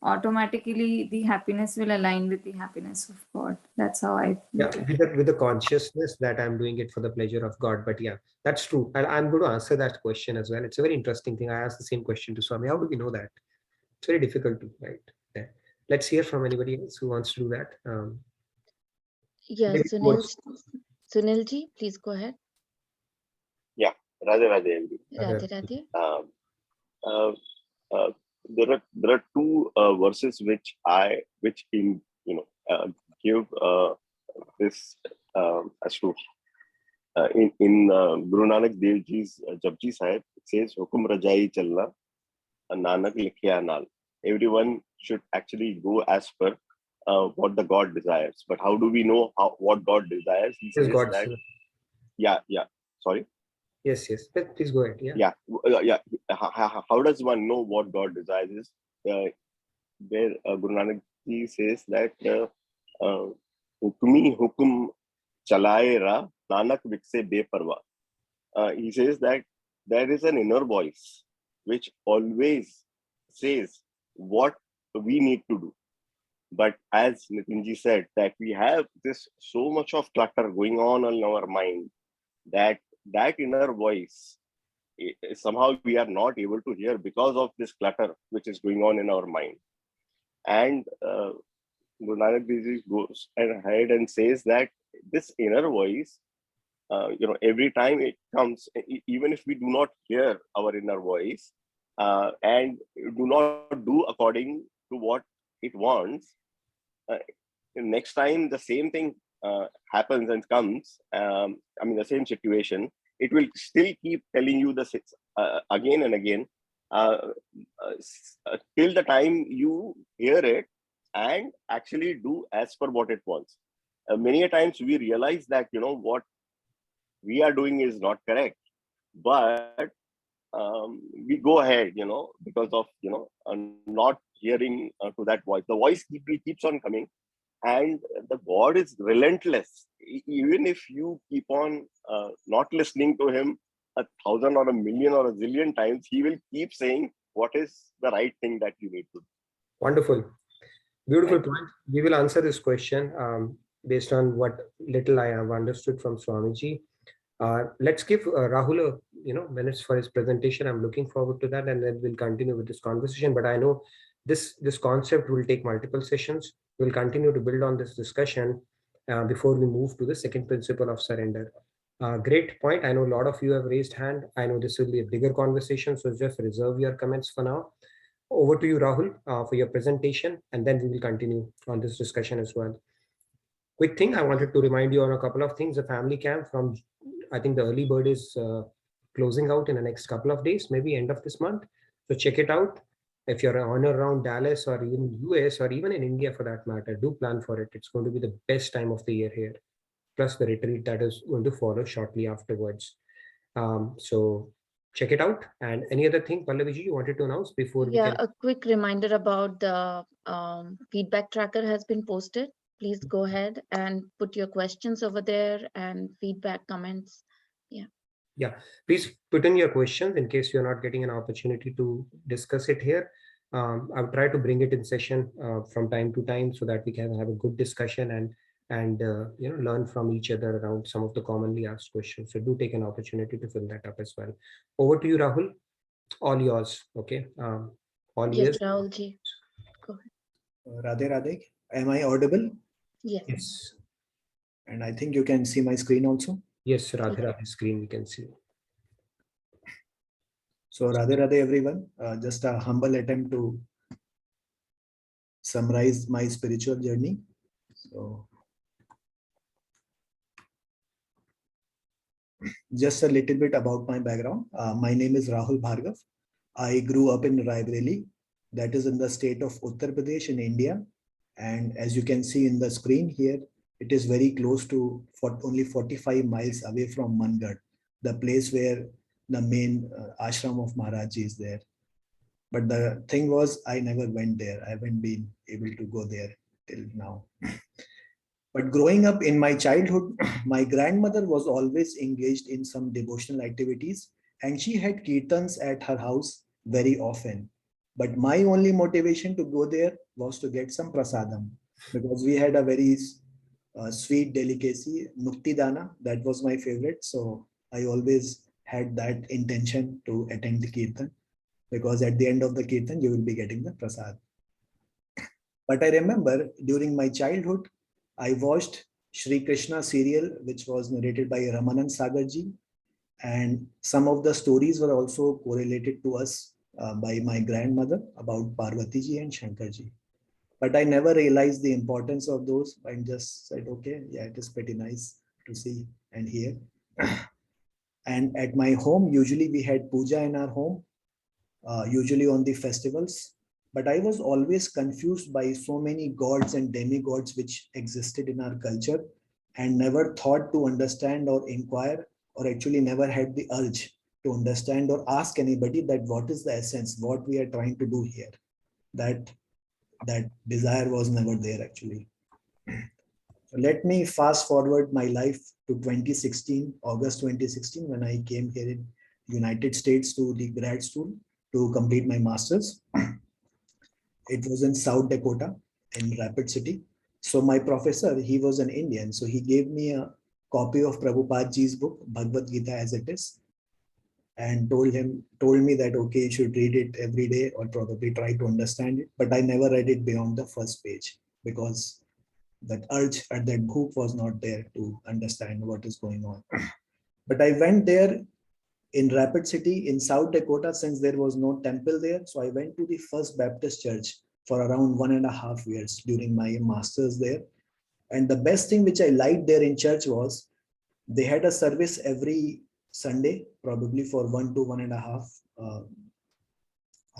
automatically the happiness will align with the happiness of God. That's how I look at it. With the consciousness that I'm doing it for the pleasure of God. But yeah, that's true. I'm going to answer that question as well. It's a very interesting thing. I asked the same question to Swami. How do we know that? It's very difficult to, right? Yeah. Let's hear from anybody else who wants to do that. Yes, Sunil ji, please go ahead. Yeah, Radhe Radhe. Radhe Radhe. There are 2 verses which give this as to in Guru Nanak Dev Ji's Japji Sahib. It says Hukum Rajai Chalna Nanak Likhya Nal. Everyone should actually go as per what the God desires. But how do we know what God desires? He says that. Yeah. Sorry. Yes. Please go ahead. Yeah. How does one know what God desires? Is where Guru Nanak Ji says that Hukmi hukum chalaera Nanak vikse beparwa. He says that there is an inner voice which always says what we need to do. But as Nitinji said, that we have this so much of clutter going on in our mind that inner voice somehow we are not able to hear because of this clutter which is going on in our mind. And Guru Nanak Dev Ji goes ahead and says that this inner voice, every time it comes, even if we do not hear our inner voice and do not do according to what it wants, next time the same thing happens and comes, the same situation, it will still keep telling you the again and again till the time you hear it and actually do as per what it wants. Many a times we realize that what we are doing is not correct, but we go ahead because of not hearing to that voice. The voice keeps on coming, and the God is relentless. Even if you keep on not listening to him 1,000 or 1,000,000 or 1,000,000 times, he will keep saying what is the right thing that you need to do. Wonderful. Beautiful point. We will answer this question based on what little I have understood from Swamiji. Let's give Rahul a minutes for his presentation. I'm looking forward to that, and then we'll continue with this conversation. But I know this concept will take multiple sessions. We'll continue to build on this discussion before we move to the second principle of surrender. Great point. I know a lot of you have raised hand. I know this will be a bigger conversation, so just reserve your comments for now. Over to you, Rahul, for your presentation, and then we will continue on this discussion as well. Quick thing, I wanted to remind you on a couple of things. The family camp from, I think the early bird is closing out in the next couple of days, maybe end of this month. So check it out. If you're on or around Dallas or even US or even in India for that matter, do plan for it. It's going to be the best time of the year here, plus the retreat that is going to follow shortly afterwards. So check it out. And any other thing, Pallaviji, you wanted to announce before we Yeah, can? a quick reminder about the feedback tracker has been posted. Please go ahead and put your questions over there and feedback, comments. Yeah, please put in your questions in case you're not getting an opportunity to discuss it here. I'll try to bring it in session from time to time so that we can have a good discussion and learn from each other around some of the commonly asked questions. So do take an opportunity to fill that up as well. Over to you, Rahul. All yours. Okay. All Yes, yours. Rahulji. Go ahead. Radhe Radhe, am I audible? Yes. Yes. And I think you can see my screen also. Yes, Radhe Radhe screen we can see. So Radhe Radhe everyone, just a humble attempt to summarize my spiritual journey. So just a little bit about my background. My name is Rahul Bhargav. I grew up in Raebareli, that is in the state of Uttar Pradesh in India. And as you can see in the screen here, it is very close to only 45 miles away from Mangad, the place where the main ashram of Maharaji is there. But the thing was, I never went there. I haven't been able to go there till now. But growing up in my childhood, my grandmother was always engaged in some devotional activities, and she had kirtans at her house very often. But my only motivation to go there was to get some prasadam, because we had a very sweet delicacy, Mukti Dana, that was my favorite. So I always had that intention to attend the kirtan, because at the end of the kirtan, you will be getting the prasad. But I remember during my childhood, I watched Shri Krishna serial, which was narrated by Ramanand Sagarji. And some of the stories were also correlated to us by my grandmother about Parvati ji and Shankar ji. But I never realized the importance of those and just said, okay, yeah, it is pretty nice to see and hear. And at my home, usually we had puja in our home, usually on the festivals. But I was always confused by so many gods and demigods which existed in our culture and never thought to understand or inquire, or actually never had the urge to understand or ask anybody that what is the essence, what we are trying to do here. That desire was never there actually. So let me fast forward my life to 2016, August 2016, when I came here in United States to the grad school to complete my master's. It was in South Dakota in Rapid City. So my professor, he was an Indian. So he gave me a copy of Prabhupada ji's book, Bhagavad Gita as it is, and told me that, okay, you should read it every day or probably try to understand it. But I never read it beyond the first page because that urge at that book was not there to understand what is going on. But I went there in Rapid City in South Dakota, since there was no temple there. So I went to the First Baptist Church for around 1.5 years during my master's there. And the best thing which I liked there in church was they had a service every Sunday, probably for 1 to 1.5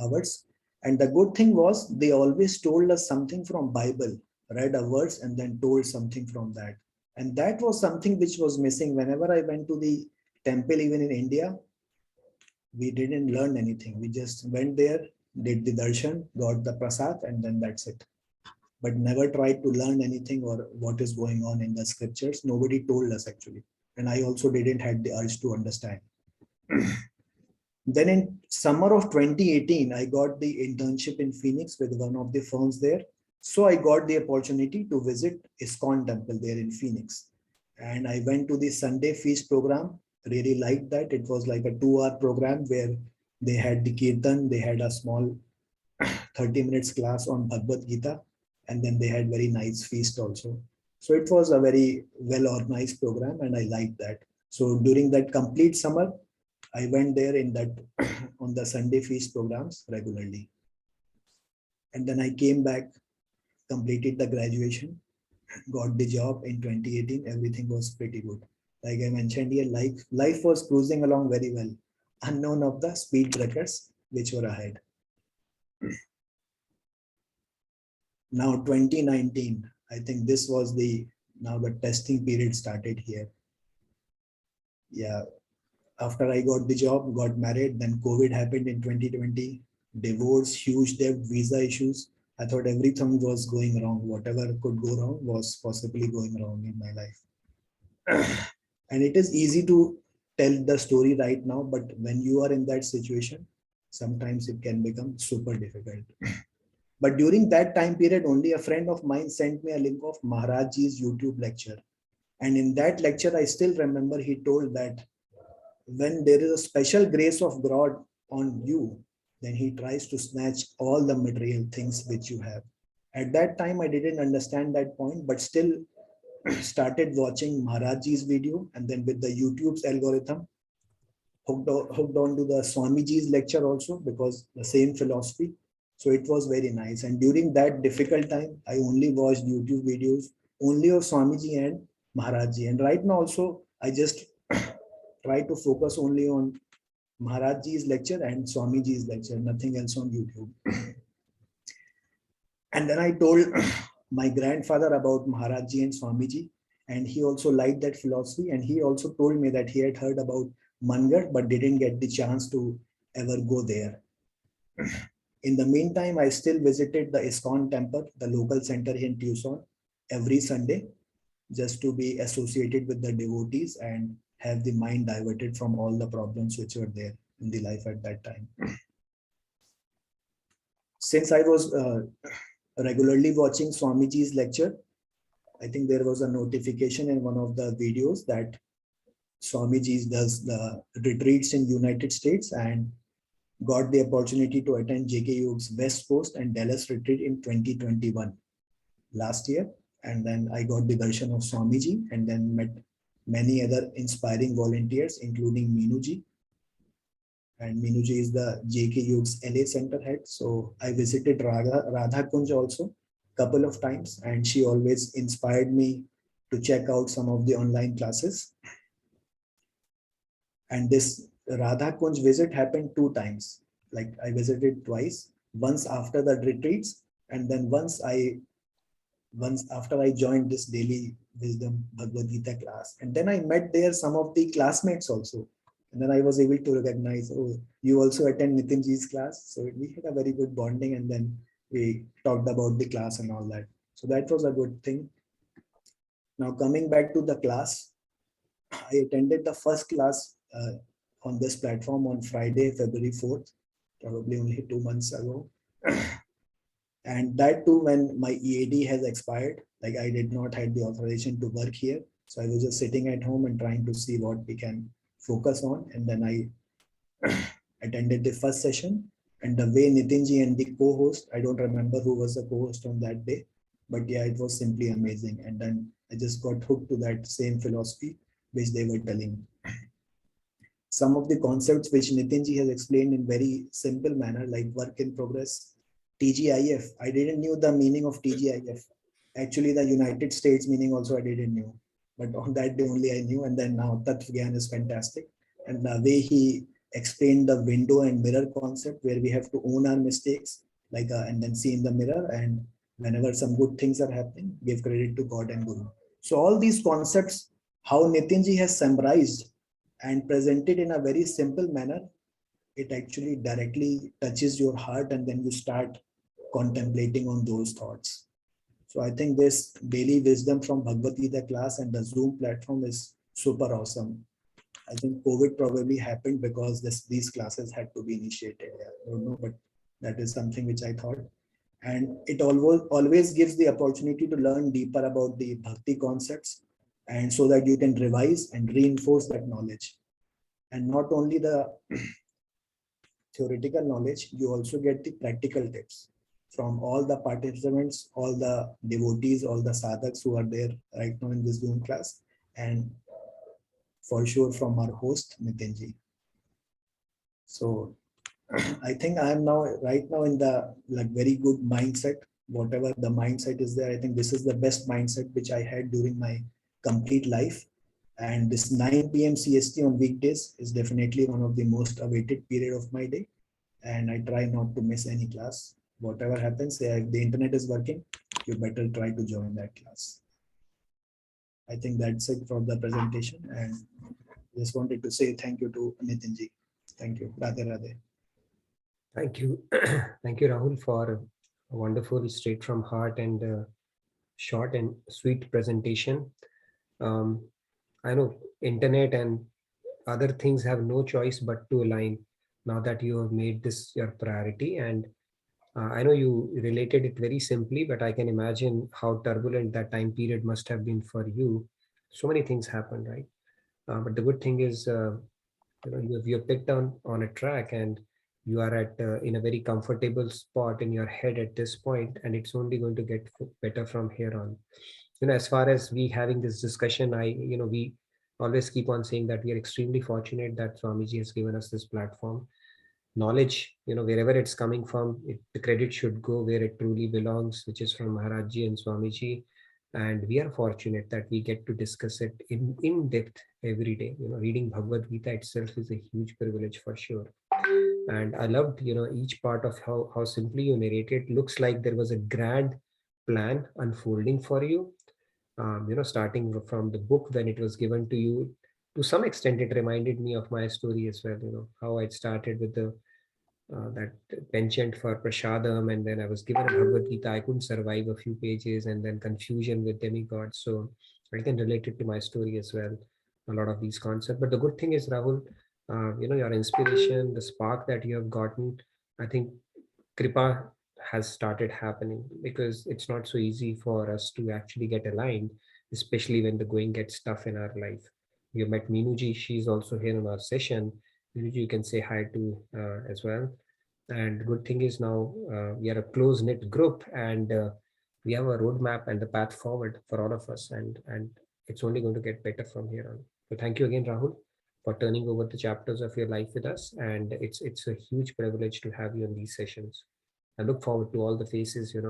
hours. And the good thing was they always told us something from Bible, read a verse and then told something from that. And that was something which was missing. Whenever I went to the temple, even in India, we didn't learn anything. We just went there, did the darshan, got the prasad, and then that's it. But never tried to learn anything or what is going on in the scriptures. Nobody told us actually. And I also didn't have the urge to understand. Then in summer of 2018, I got the internship in Phoenix with one of the firms there. So I got the opportunity to visit ISKCON temple there in Phoenix. And I went to the Sunday feast program. Really liked that. It was like a 2-hour program where they had the kirtan, they had a small 30 minutes class on Bhagavad Gita, and then they had very nice feast also. So it was a very well organized program and I liked that. So during that complete summer, I went there in that on the Sunday feast programs regularly. And then I came back, completed the graduation, got the job in 2018. Everything was pretty good. Like I mentioned here, life was cruising along very well, unknown of the speed breakers which were ahead. Now 2019, I think this was now the testing period started here. Yeah, after I got the job, got married, then COVID happened in 2020, divorce, huge debt, visa issues. I thought everything was going wrong. Whatever could go wrong was possibly going wrong in my life. And it is easy to tell the story right now, but when you are in that situation, sometimes it can become super difficult. But during that time period, only a friend of mine sent me a link of Maharajji's YouTube lecture. And in that lecture, I still remember he told that when there is a special grace of God on you, then he tries to snatch all the material things which you have. At that time, I didn't understand that point, but still started watching Maharajji's video, and then with the YouTube's algorithm, hooked on to the Swamiji's lecture also, because the same philosophy. So it was very nice. And during that difficult time, I only watched YouTube videos only of Swamiji and Maharajji. And right now also, I just try to focus only on Maharajji's lecture and Swamiji's lecture, nothing else on YouTube. And then I told my grandfather about Maharajji and Swamiji, and he also liked that philosophy. And he also told me that he had heard about Mangar, but didn't get the chance to ever go there. In the meantime, I still visited the ISKCON temple, the local center in Tucson, every Sunday, just to be associated with the devotees and have the mind diverted from all the problems which were there in the life at that time. Since I was regularly watching Swamiji's lecture, I think there was a notification in one of the videos that Swamiji does the retreats in United States, and got the opportunity to attend J.K. Yog's West Coast and Dallas retreat in 2021, last year. And then I got the darshan of Swamiji, and then met many other inspiring volunteers, including Minuji. And Minuji is the J.K. Yog's LA center head. So I visited Radha Kunj also a couple of times, and she always inspired me to check out some of the online classes. And this Radha Kunj visit happened 2 times. Like I visited twice, once after the retreats, and then once after I joined this daily wisdom Bhagavad Gita class. And then I met there some of the classmates also. And then I was able to recognize, oh, you also attend Nitinji's class. So we had a very good bonding, and then we talked about the class and all that. So that was a good thing. Now coming back to the class, I attended the first class on this platform on Friday, February 4th, probably only 2 months ago. And that too, when my EAD has expired, like I did not have the authorization to work here. So I was just sitting at home and trying to see what we can focus on. And then I attended the first session, and the way Nitinji and the co-host, I don't remember who was the co-host on that day, but yeah, it was simply amazing. And then I just got hooked to that same philosophy which they were telling. Some of the concepts which Nitinji has explained in very simple manner, like work in progress, TGIF. I didn't know the meaning of TGIF. Actually, the United States meaning also I didn't know. But on that day only I knew. And then now Tattva Gyan is fantastic. And the way he explained the window and mirror concept, where we have to own our mistakes, like and then see in the mirror, and whenever some good things are happening, give credit to God and Guru. So all these concepts, how Nitinji has summarized and presented in a very simple manner, it actually directly touches your heart, and then you start contemplating on those thoughts. So I think this daily wisdom from Bhagavad Gita class and the Zoom platform is super awesome. I think COVID probably happened because these classes had to be initiated. I don't know, but that is something which I thought. And it always gives the opportunity to learn deeper about the bhakti concepts, and so that you can revise and reinforce that knowledge. And not only the theoretical knowledge, you also get the practical tips from all the participants, all the devotees, all the sadhaks who are there right now in this Zoom class. And for sure from our host Nitinji. So I think I am now right now in the like very good mindset. Whatever the mindset is there, I think this is the best mindset which I had during my complete life. And this 9 p.m. CST on weekdays is definitely one of the most awaited period of my day. And I try not to miss any class. Whatever happens, if the internet is working, you better try to join that class. I think that's it for the presentation. And just wanted to say thank you to Nitinji. Thank you. Radhe Radhe. Thank you. Thank you, Rahul, for a wonderful, straight from heart and short and sweet presentation. I know internet and other things have no choice but to align now that you have made this your priority. And I know you related it very simply, but I can imagine how turbulent that time period must have been for you. So many things happened, right? But the good thing is, you're picked on a track, and you are at in a very comfortable spot in your head at this point, and it's only going to get better from here on. As far as we having this discussion, we always keep on saying that we are extremely fortunate that Swamiji has given us this platform. Knowledge, wherever it's coming from, the credit should go where it truly belongs, which is from Maharajji and Swamiji. And we are fortunate that we get to discuss it in depth every day. Reading Bhagavad Gita itself is a huge privilege for sure. And I loved, each part of how simply you narrated. Looks like there was a grand plan unfolding for you. Starting from the book when it was given to you. To some extent, it reminded me of my story as well. How I started with that penchant for prasadam, and then I was given a Bhagavad Gita. I couldn't survive a few pages, and then confusion with demigods. So I can relate it to my story as well, a lot of these concepts. But the good thing is, Rahul, your inspiration, the spark that you have gotten, I think Kripa has started happening, because it's not so easy for us to actually get aligned, especially when the going gets tough in our life. You met Minuji, she's also here in our session. Minuji, you can say hi to as well. And the good thing is now we are a close-knit group, and we have a roadmap and the path forward for all of us, and it's only going to get better from here on. So thank you again, Rahul, for turning over the chapters of your life with us, and it's a huge privilege to have you in these sessions. I look forward to all the faces, you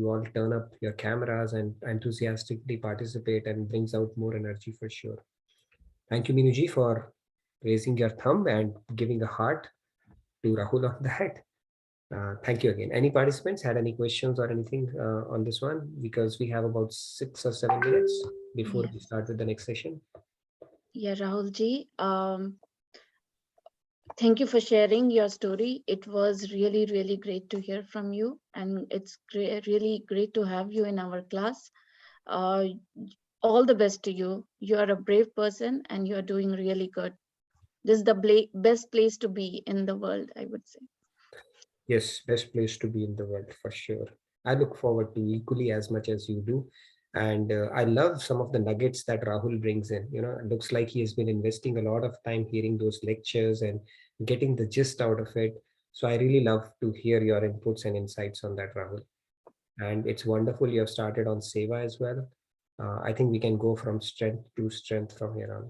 all turn up your cameras and enthusiastically participate, and brings out more energy for sure. Thank you, Minuji, for raising your thumb and giving a heart to Rahul on that. Thank you again. Any participants had any questions or anything on this one? Because we have about 6 or 7 minutes before we start with the next session. Yeah, Rahulji. Thank you for sharing your story. It was really, really great to hear from you. And it's really great to have you in our class. All the best to you. You are a brave person and you're doing really good. This is the best place to be in the world, I would say. Yes, best place to be in the world for sure. I look forward to equally as much as you do. And I love some of the nuggets that Rahul brings in. It looks like he has been investing a lot of time hearing those lectures and getting the gist out of it. So I really love to hear your inputs and insights on that, Rahul. And it's wonderful you have started on Seva as well. I think we can go from strength to strength from here on.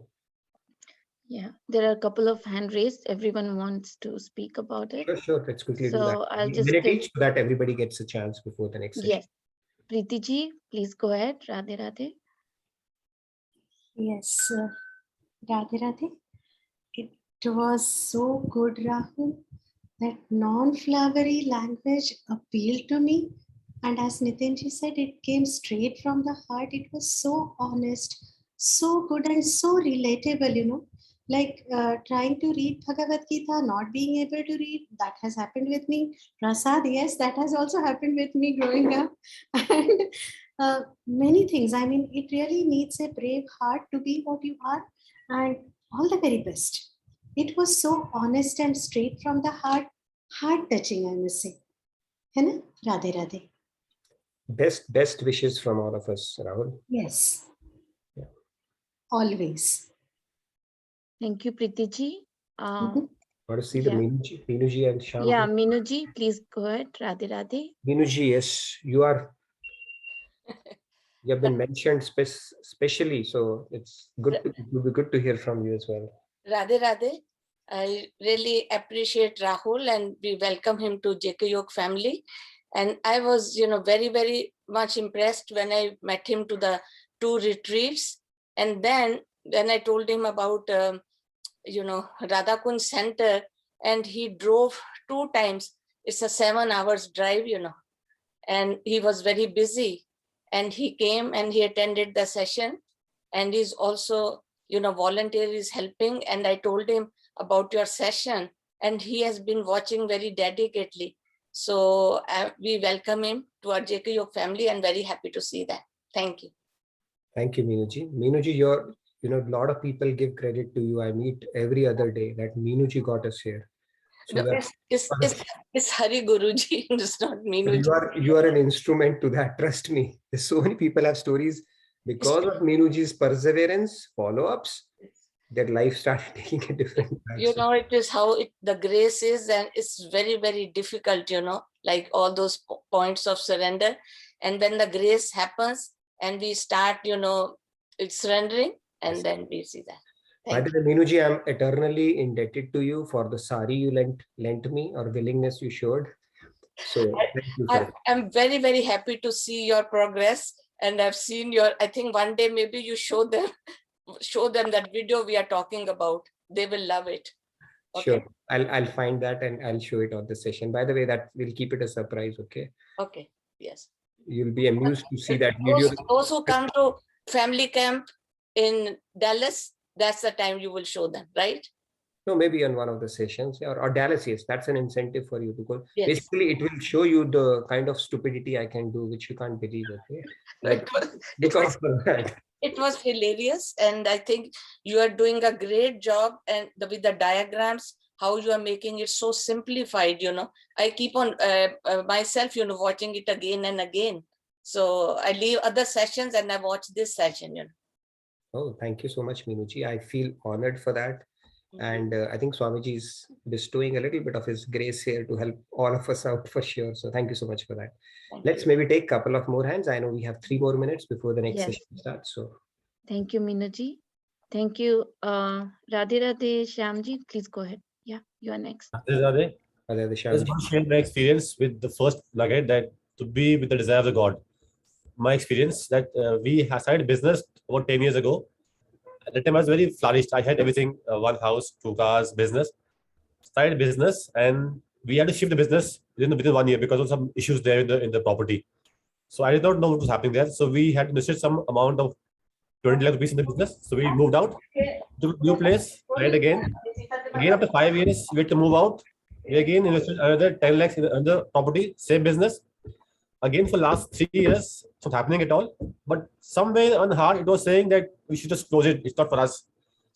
Yeah, there are a couple of hand raised. Everyone wants to speak about it. Sure. Let's quickly do that. So I'll just minute each so that everybody gets a chance before the next session. Yes. Preeti ji, please go ahead. Radhe Radhe. Yes, Radhe Radhe. It was so good, Rahul. That non-flowery language appealed to me. And as Nitinji said, it came straight from the heart. It was so honest, so good, and so relatable, Like trying to read Bhagavad Gita, not being able to read, that has happened with me. Prasad, yes, that has also happened with me growing up. And many things. I mean, it really needs a brave heart to be what you are. And all the very best. It was so honest and straight from the heart, heart-touching, I must say. Hai na? Radhe Radhe. Best wishes from all of us, Rahul. Yes. Yeah. Always. Thank you, Preeti ji. Want to see the Minuji and Shyam? Yeah, Minuji, please go ahead. Radhe Radhe. Minuji, yes, you are You have been mentioned specially, so it will be good to hear from you as well. Radhe Radhe. I really appreciate Rahul and we welcome him to JK Yog family. And I was, very, very much impressed when I met him to the 2 retreats. And then when I told him about, Radhakund Center, and he drove 2 times. It's a 7 hours drive, and he was very busy. And he came and he attended the session. And he's also, volunteer is helping. And I told him about your session, and he has been watching very dedicatedly. So we welcome him to our JK Yog family and very happy to see that. Thank you. Thank you, Meenuji. Meenuji, a lot of people give credit to you. I meet every other day that Meenuji got us here. So No, it's Hari Guruji, it's not Meenuji. You are an instrument to that. Trust me. So many people have stories because of Meenuji's perseverance, follow-ups, their life started taking a different path. It is how the grace is, and it's very, very difficult, like all those points of surrender. And when the grace happens and we start, surrendering, and then we see that. By the way, Meenuji, I'm eternally indebted to you for the sari you lent me, or willingness you showed. So I'm very, very happy to see your progress. And I've seen I think one day maybe you show them that video we are talking about. They will love it. Okay? Sure. I'll find that and I'll show it on the session. By the way, that we'll keep it a surprise. Okay. Okay. Yes. You'll be amused to see that video. Those who come to family camp in Dallas, that's the time you will show them, right? No, maybe on one of the sessions, or Dallas, yes, that's an incentive for you to go. Yes. Basically, it will show you the kind of stupidity I can do, which you can't believe. Okay, like look out for that. It was hilarious, and I think you are doing a great job. And with the diagrams, how you are making it so simplified. I keep on myself, watching it again and again. So I leave other sessions and I watch this session. Oh, thank you so much, Meenuji. I feel honored for that. And I think Swamiji is bestowing a little bit of his grace here to help all of us out for sure. So thank you so much for that. Let's maybe take a couple of more hands. I know we have 3 more minutes before the next session starts. So thank you, Meenuji. Thank you. Radhe Radhe, Shyamji, please go ahead. Yeah, you are next. Radhe Radhe. I just want to share my experience with the first nugget, that to be with the desire of the God. My experience that we had started business about 10 years ago. At the time I was very flourished. I had everything, 1 house, 2 cars, business. Started business, and we had to shift the business within 1 year because of some issues there in the property. So I did not know what was happening there. So we had invested some amount of 20 lakh rupees in the business. So we moved out to a new place, right again. Again, after 5 years, we had to move out. We again invested another 10 lakhs in another property, same business. Again, for last 3 years, it's not happening at all. But somewhere on heart, it was saying that we should just close it. It's not for us.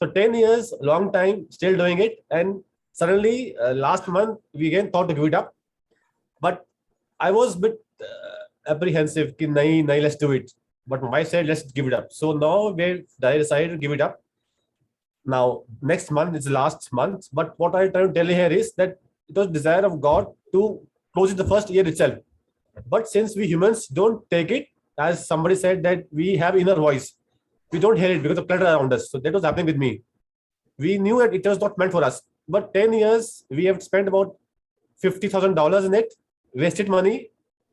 So 10 years, long time, still doing it. And suddenly, last month, we again thought to give it up. But I was a bit apprehensive. Let's do it. But my side, let's give it up. So now I decided to give it up. Now, next month is the last month. But what I try to tell you here is that it was desire of God to close it the first year itself. But since we humans don't take it, as somebody said, that we have inner voice, we don't hear it because of clutter around us. So that was happening with me. We knew that it was not meant for us. But 10 years, we have spent about $50,000 in it, wasted money,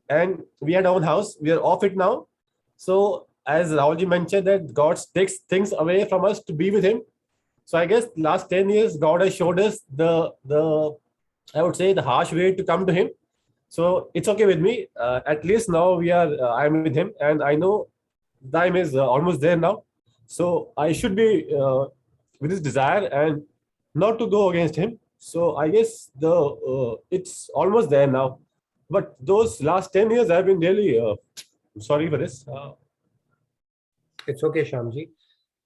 and we had our own house. We are off it now. So as Rahulji mentioned, that God takes things away from us to be with Him. So I guess last 10 years, God has showed us the I would say the harsh way to come to Him. So it's okay with me. At least now I'm with Him, and I know time is almost there now. So I should be with His desire and not to go against Him. So I guess it's almost there now. But those last 10 years, I've been really sorry for this. It's okay, Shyamji.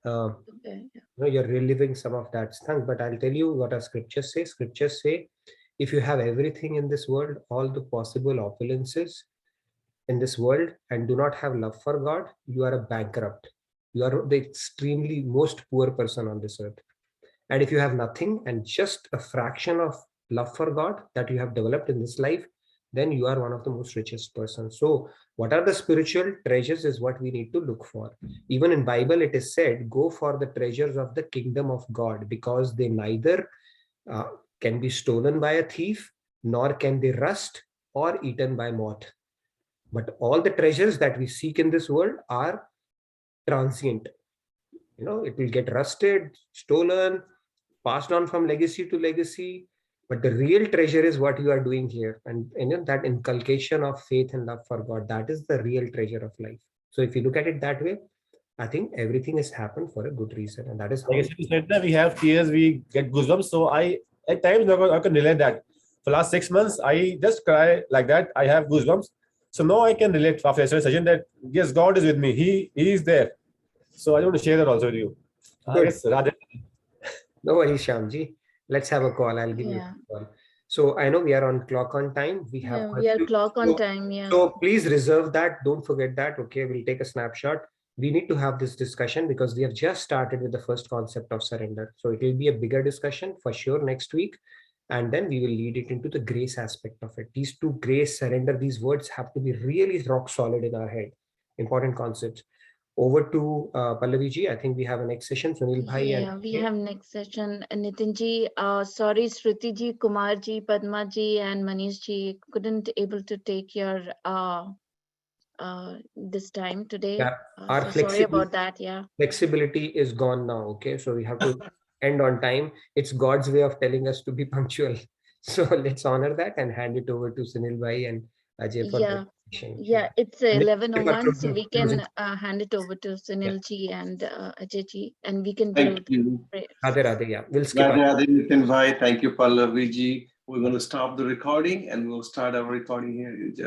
You're reliving some of that stuff, but I'll tell you what our scriptures say. Scriptures say, if you have everything in this world, all the possible opulences in this world, and do not have love for God, you are a bankrupt. You are the extremely most poor person on this earth. And if you have nothing and just a fraction of love for God that you have developed in this life, then you are one of the most richest persons. So what are the spiritual treasures is what we need to look for. Even in Bible, it is said, go for the treasures of the kingdom of God, because they neither can be stolen by a thief, nor can they rust or eaten by moth. But all the treasures that we seek in this world are transient. You know, it will get rusted, stolen, passed on from legacy to legacy. But the real treasure is what you are doing here. And you know, that inculcation of faith and love for God, that is the real treasure of life. So if you look at it that way, I think everything has happened for a good reason. And that is how Like you said that we have tears, we get goosebumps. So I, at times, I can relate that. For last 6 months, I just cry like that. I have goosebumps. So now I can relate after yesterday's session that yes, God is with me. He is there. So I want to share that also with you. Yes, Radhe. No worries, Shyamji. Let's have a call. I'll give you a call. So I know we are on clock on time. We have Yeah, we are clock on time. Yeah. So please reserve that. Don't forget that. Okay, we'll take a snapshot. We need to have this discussion because we have just started with the first concept of surrender. So it will be a bigger discussion for sure next week. And then we will lead it into the grace aspect of it. These two, grace, surrender, these words have to be really rock solid in our head. Important concepts. Over to Pallavi ji. I think we have a next session. Sunil Bhai. Yeah, we have next session. Nitin ji, sorry, Shruti ji, Kumar ji, Padma ji, and Manish ji couldn't able to take your this time today. Yeah, our So sorry about that. Yeah. flexibility is gone now. Okay, so we have to end on time. It's God's way of telling us to be punctual. So let's honor that and hand it over to Sunil Bhai and Ajay for Yeah. the session. Yeah, it's And then 11:01, so we can closing. hand it over to Sunil ji and Ajay ji, and we can do Thank you. Radhe Radhe. Yeah, we'll skip. Radhe Radhe, Nitin Bhai. Thank you, Pallavi ji. We're going to stop the recording and we'll start our recording here.